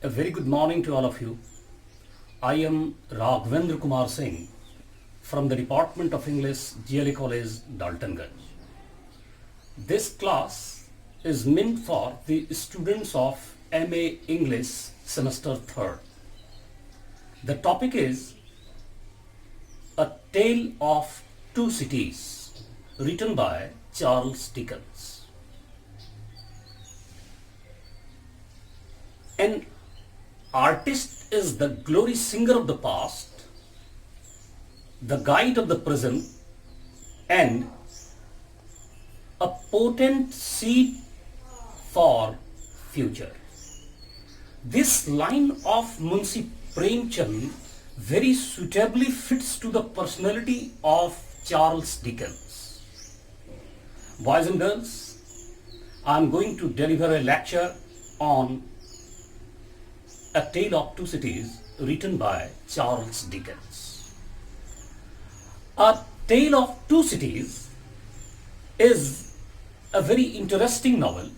A very good morning to all of you. I am Raghbendra Kumar Singh from the Department of English, GLA College, Daltonganj. This class is meant for the students of MA English semester 3rd. The topic is A Tale of Two Cities, written by Charles Dickens. An artist is the glory singer of the past, the guide of the present, and a potent seed for future. This line of Munshi Premchand very suitably fits to the personality of Charles Dickens. Boys and girls, I am going to deliver a lecture on A Tale of Two Cities, written by Charles Dickens. A Tale of Two Cities is a very interesting novel.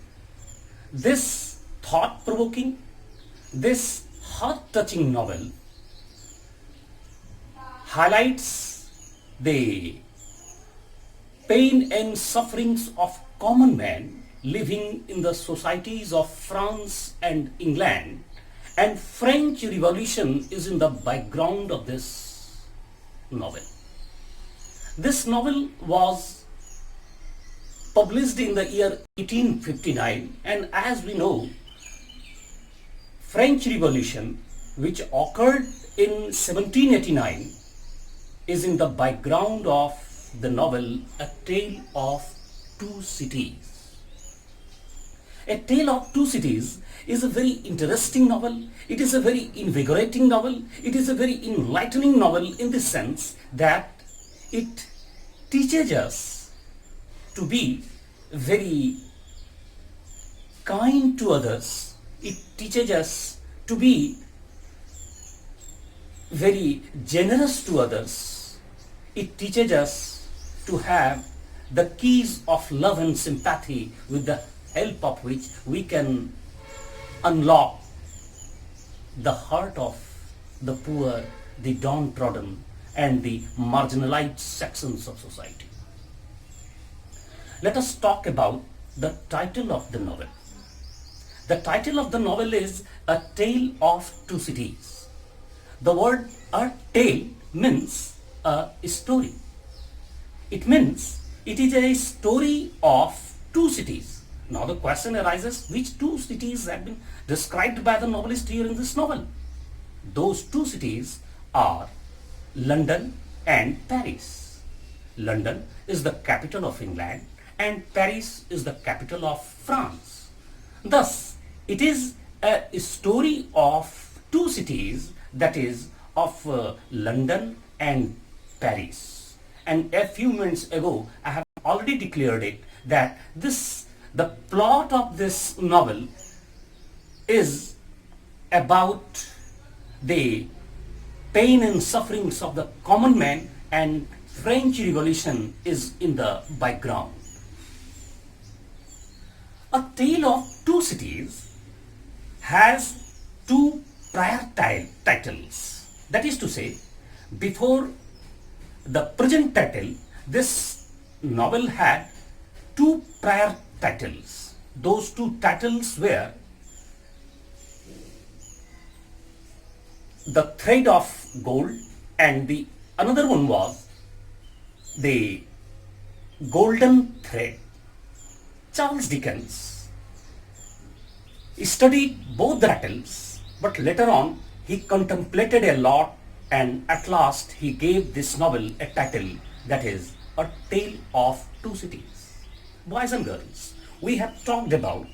This thought-provoking, this heart-touching novel highlights the pain and sufferings of common men living in the societies of France and England, and French Revolution is in the background of this novel. This novel was published in the year 1859, and as we know, French Revolution, which occurred in 1789, is in the background of the novel A Tale of Two Cities. A Tale of Two Cities is a very interesting novel. It is a very invigorating novel. It is a very enlightening novel in the sense that it teaches us to be very kind to others. It teaches us to be very generous to others. It teaches us to have the keys of love and sympathy, with the help of which we can unlock the heart of the poor, the downtrodden, and the marginalized sections of society. Let us talk about the title of the novel. The title of the novel is A Tale of Two Cities. The word a tale means a story. It means it is a story of two cities. Now the question arises, which two cities have been described by the novelist here in this novel? Those two cities are London and Paris. London is the capital of England and Paris is the capital of France. Thus, it is a story of two cities, that is of London and Paris. And a few minutes ago, I have already declared it that the plot of this novel is about the pain and sufferings of the common man, and French Revolution is in the background. A Tale of Two Cities has two prior titles. That is to say, before the present title, this novel had two prior titles. Those two titles were The Thread of Gold, and the another one was The Golden Thread. Charles Dickens studied both the titles, but later on he contemplated a lot, and at last he gave this novel a title, that is A Tale of Two Cities. Boys and girls, we have talked about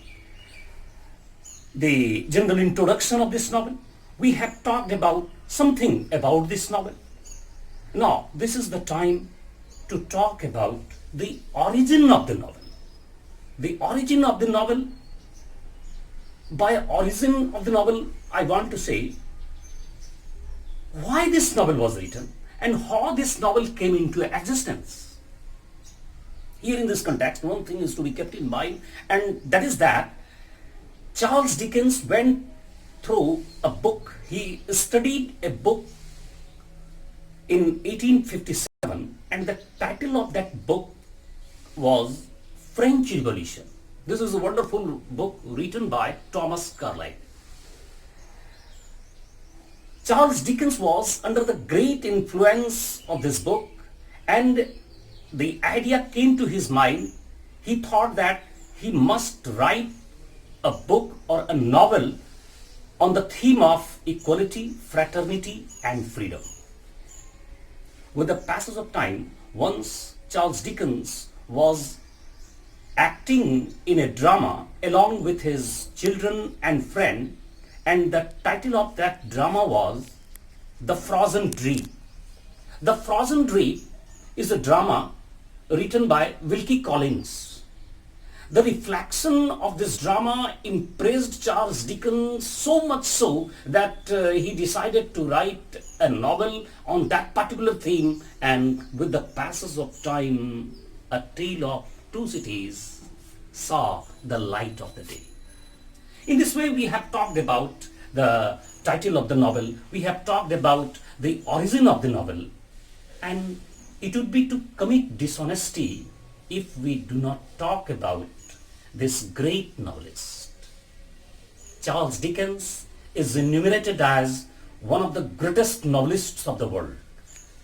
the general introduction of this novel. We have talked about something about this novel. Now, this is the time to talk about the origin of the novel. The origin of the novel. By origin of the novel, I want to say why this novel was written and how this novel came into existence. Here in this context, one thing is to be kept in mind, and that is that Charles Dickens went through a book. He studied a book in 1857, and the title of that book was French Revolution. This is a wonderful book written by Thomas Carlyle. Charles Dickens was under the great influence of this book, and the idea came to his mind. He thought that he must write a book or a novel on the theme of equality, fraternity, and freedom. With the passage of time, once Charles Dickens was acting in a drama along with his children and friend, and the title of that drama was The Frozen Dream. The Frozen Dream is a drama written by Wilkie Collins. The reflection of this drama impressed Charles Dickens so much so that he decided to write a novel on that particular theme, and with the passage of time, A Tale of Two Cities saw the light of the day. In this way, we have talked about the title of the novel, we have talked about the origin of the novel, and it would be to commit dishonesty if we do not talk about this great novelist. Charles Dickens is enumerated as one of the greatest novelists of the world.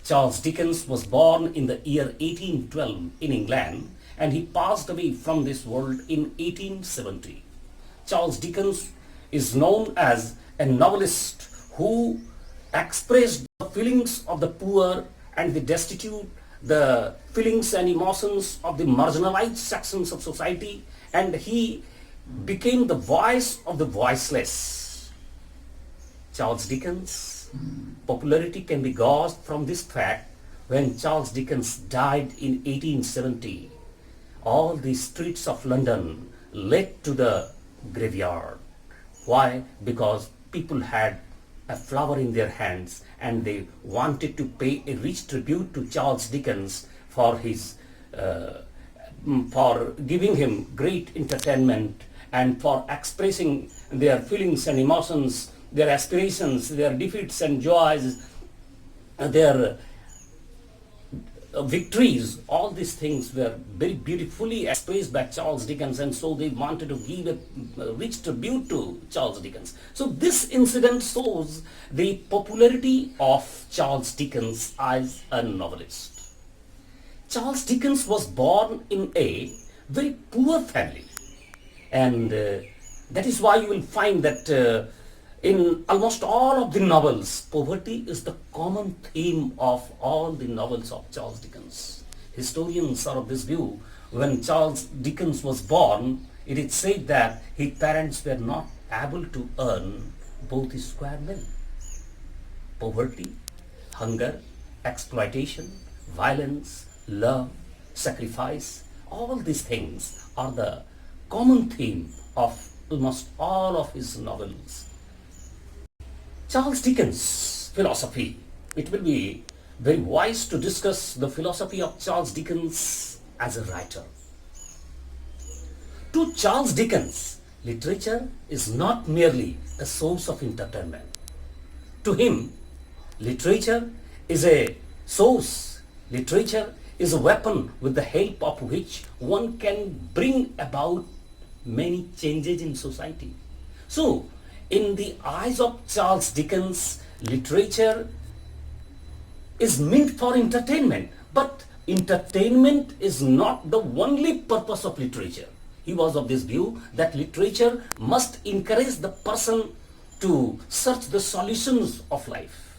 Charles Dickens was born in the year 1812 in England, and he passed away from this world in 1870. Charles Dickens is known as a novelist who expressed the feelings of the poor and the destitute, the feelings and emotions of the marginalized sections of society, and he became the voice of the voiceless. Charles Dickens' popularity can be gauged from this fact. When Charles Dickens died in 1870, all the streets of London led to the graveyard. Why? Because people had a flower in their hands and they wanted to pay a rich tribute to Charles Dickens for his for giving him great entertainment and for expressing their feelings and emotions, their aspirations, their defeats and joys, their victories. All these things were very beautifully expressed by Charles Dickens, and so they wanted to give a rich tribute to Charles Dickens. So this incident shows the popularity of Charles Dickens as a novelist. Charles Dickens was born in a very poor family, and that is why you will find that in almost all of the novels, poverty is the common theme of all the novels of Charles Dickens. Historians are of this view. When Charles Dickens was born, it is said that his parents were not able to earn both his square meal. Poverty, hunger, exploitation, violence, love, sacrifice, all these things are the common theme of almost all of his novels. Charles Dickens' philosophy. It will be very wise to discuss the philosophy of Charles Dickens as a writer. To Charles Dickens, literature is not merely a source of entertainment. To him, literature is a source. Literature is a weapon with the help of which one can bring about many changes in society. So, in the eyes of Charles Dickens, literature is meant for entertainment, but entertainment is not the only purpose of literature. He was of this view that literature must encourage the person to search the solutions of life.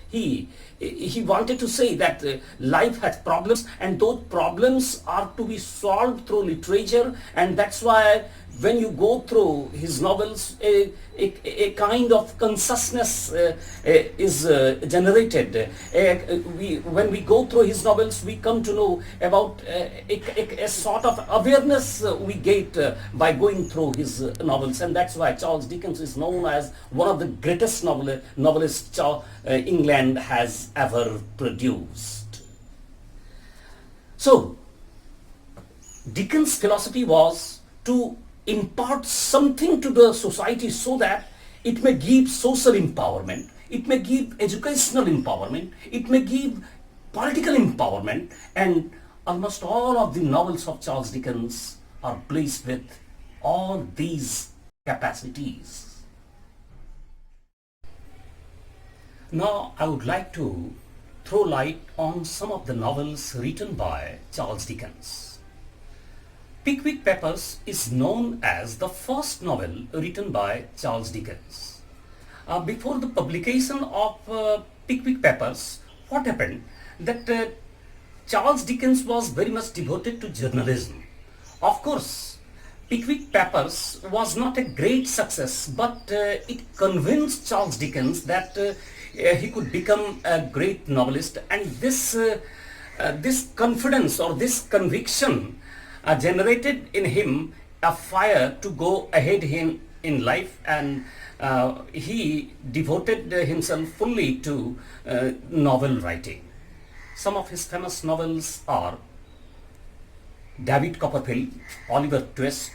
He wanted to say that life has problems, and those problems are to be solved through literature, and that's why when you go through his novels, a kind of consciousness is generated. When we go through his novels, we come to know about a sort of awareness we get by going through his novels, and that's why Charles Dickens is known as one of the greatest novelists England has ever produced. So, Dickens' philosophy was to impart something to the society so that It may give social empowerment. It may give educational empowerment. It may give political empowerment. And almost all of the novels of Charles Dickens are blessed with all these capacities. Now, I would like to throw light on some of the novels written by Charles Dickens. Pickwick Papers is known as the first novel written by Charles Dickens. Before the publication of Pickwick Papers, what happened? That Charles Dickens was very much devoted to journalism. Of course, Pickwick Papers was not a great success, but it convinced Charles Dickens that he could become a great novelist, and this confidence or this conviction generated in him a fire to go ahead in life, and he devoted himself fully to novel writing. Some of his famous novels are David Copperfield, Oliver Twist,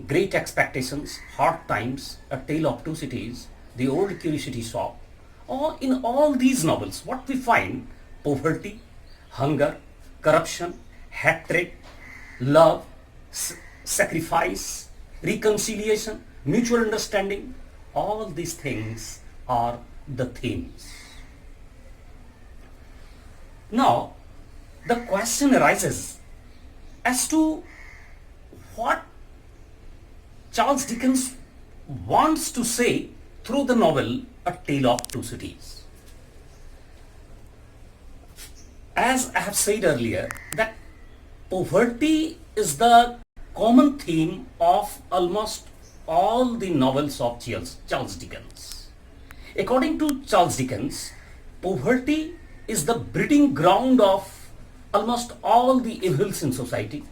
Great Expectations, Hard Times, A Tale of Two Cities, The Old Curiosity Shop. In all these novels, what we find: poverty, hunger, corruption, hatred, love, sacrifice, reconciliation, mutual understanding. All these things are the themes. Now, the question arises as to what Charles Dickens wants to say through the novel A Tale of Two Cities. As I have said earlier, that poverty is the common theme of almost all the novels of Charles Dickens. According to Charles Dickens, poverty is the breeding ground of almost all the evils in society,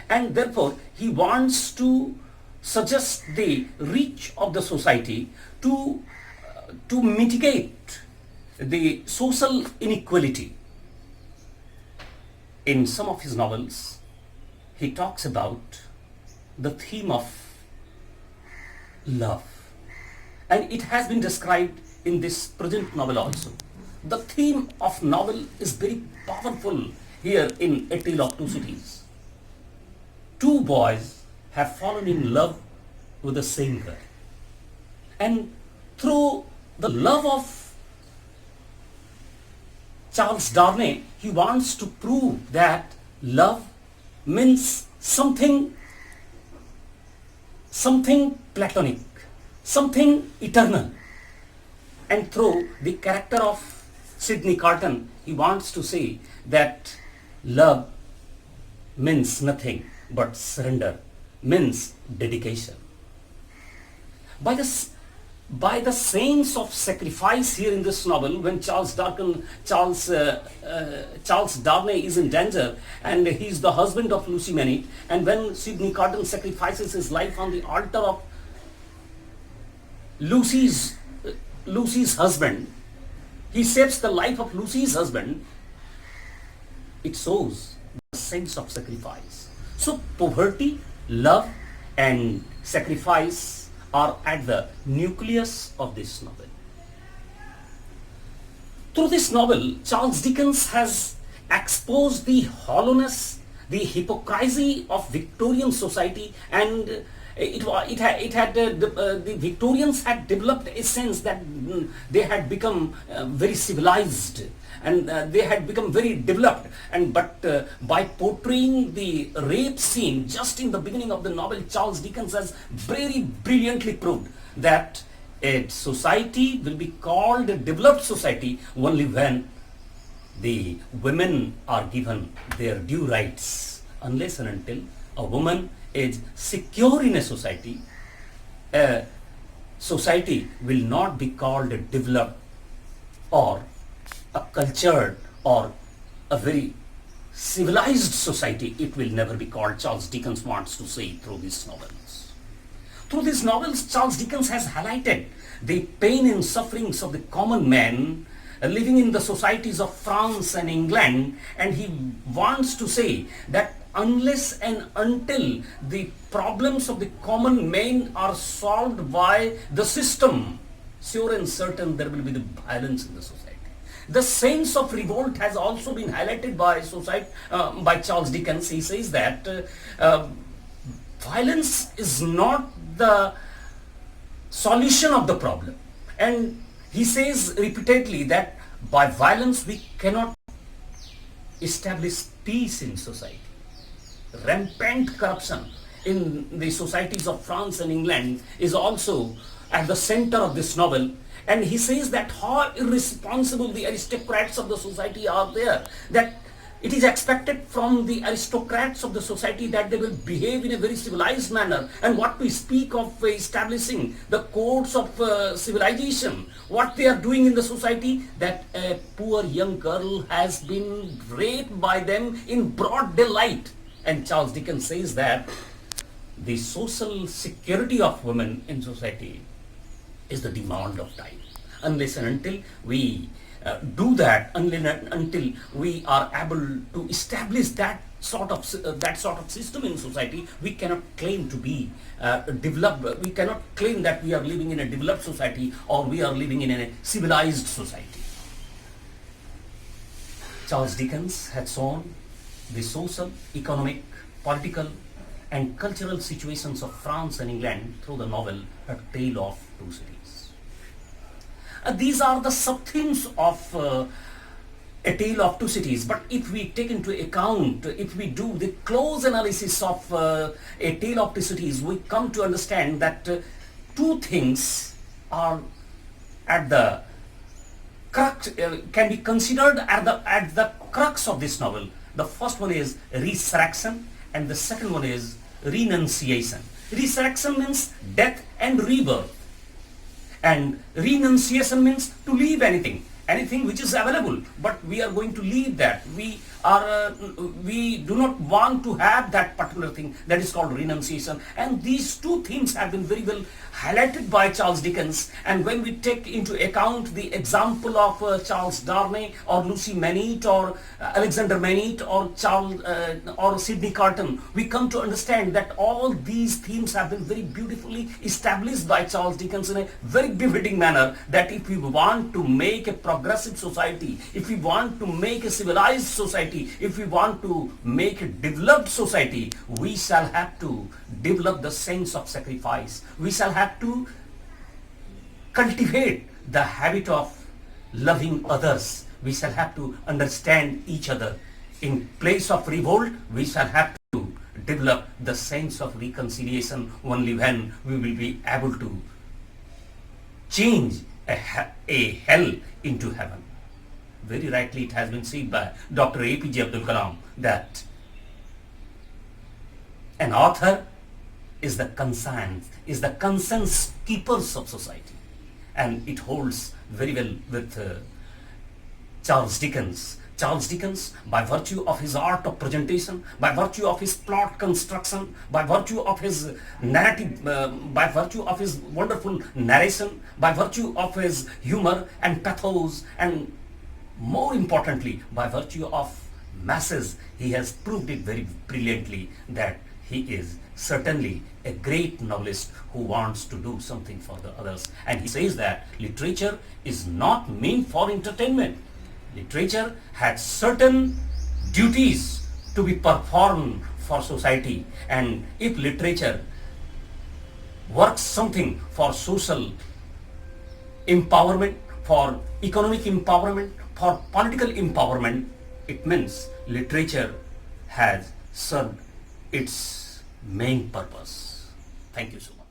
and therefore he wants to suggest the reach of the society to mitigate the social inequality. In some of his novels, he talks about the theme of love, and it has been described in this present novel also. The theme of novel is very powerful here in A Tale of Two Cities. Two boys have fallen in love with the same girl, and through the love of Charles Darnay, he wants to prove that love means something platonic, something eternal. And through the character of Sidney Carton, he wants to say that love means nothing but surrender, means dedication. By the sense of sacrifice here in this novel, when Charles Darnay is in danger and he is the husband of Lucy Manning, and when Sidney Carton sacrifices his life on the altar of Lucy's husband, he saves the life of Lucy's husband. It shows the sense of sacrifice. So poverty, love, and sacrifice are at the nucleus of this novel. Through this novel, Charles Dickens has exposed the hollowness, the hypocrisy of Victorian society, and the Victorians had developed a sense that they had become very civilized, and they had become very developed, but by portraying the rape scene just in the beginning of the novel, Charles Dickens has very brilliantly proved that a society will be called a developed society only when the women are given their due rights. Unless and until a woman is secure in a society will not be called a developed or a cultured or a very civilized society. It will never be called. Charles Dickens wants to say through these novels. Through these novels, Charles Dickens has highlighted the pain and sufferings of the common man living in the societies of France and England, and he wants to say that unless and until the problems of the common man are solved by the system, sure and certain there will be the violence in the society. The sense of revolt has also been highlighted by Charles Dickens. He says that violence is not the solution of the problem. And he says repeatedly that by violence we cannot establish peace in society. Rampant corruption in the societies of France and England is also at the center of this novel. And he says that how irresponsible the aristocrats of the society are there, that it is expected from the aristocrats of the society that they will behave in a very civilized manner. And what we speak of establishing the codes of civilization, what they are doing in the society, that a poor young girl has been raped by them in broad daylight. And Charles Dickens says that the social security of women in society is the demand of time. Unless and until we do that, until we are able to establish that sort of system in society, we cannot claim to be developed. We cannot claim that we are living in a developed society or we are living in a civilized society. Charles Dickens had shown the social, economic, political and cultural situations of France and England through the novel A Tale of Two Cities. These are the sub-themes of A Tale of Two Cities, but if we take into account, if we do the close analysis of A Tale of Two Cities, we come to understand that two things are at the crux, can be considered at the crux of this novel. The first one is resurrection and the second one is renunciation. Resurrection means death and rebirth, and renunciation means to leave anything which is available, but we are going to leave that. We do not want to have that particular thing. That is called renunciation. And these two things have been very well highlighted by Charles Dickens. And when we take into account the example of Charles Darnay or Lucy Manette or Alexander Manette or Sidney Carton, we come to understand that all these themes have been very beautifully established by Charles Dickens in a very befitting manner, that if we want to make a progressive society, if we want to make a civilized society, if we want to make a developed society, we shall have to develop the sense of sacrifice. We shall have to cultivate the habit of loving others. We shall have to understand each other. In place of revolt, we shall have to develop the sense of reconciliation. Only when we will be able to change a hell into heaven. Very rightly it has been said by Dr. APJ Abdul Kalam that an author is the conscience keepers of society, and it holds very well with Charles Dickens. Charles Dickens, by virtue of his art of presentation, by virtue of his plot construction, by virtue of his narrative, by virtue of his wonderful narration, by virtue of his humor and pathos, and more importantly, by virtue of masses, he has proved it very brilliantly that he is certainly a great novelist who wants to do something for the others. And he says that literature is not meant for entertainment. Literature has certain duties to be performed for society, and if literature works something for social empowerment, for economic empowerment, for political empowerment, it means literature has served its main purpose. Thank you so much.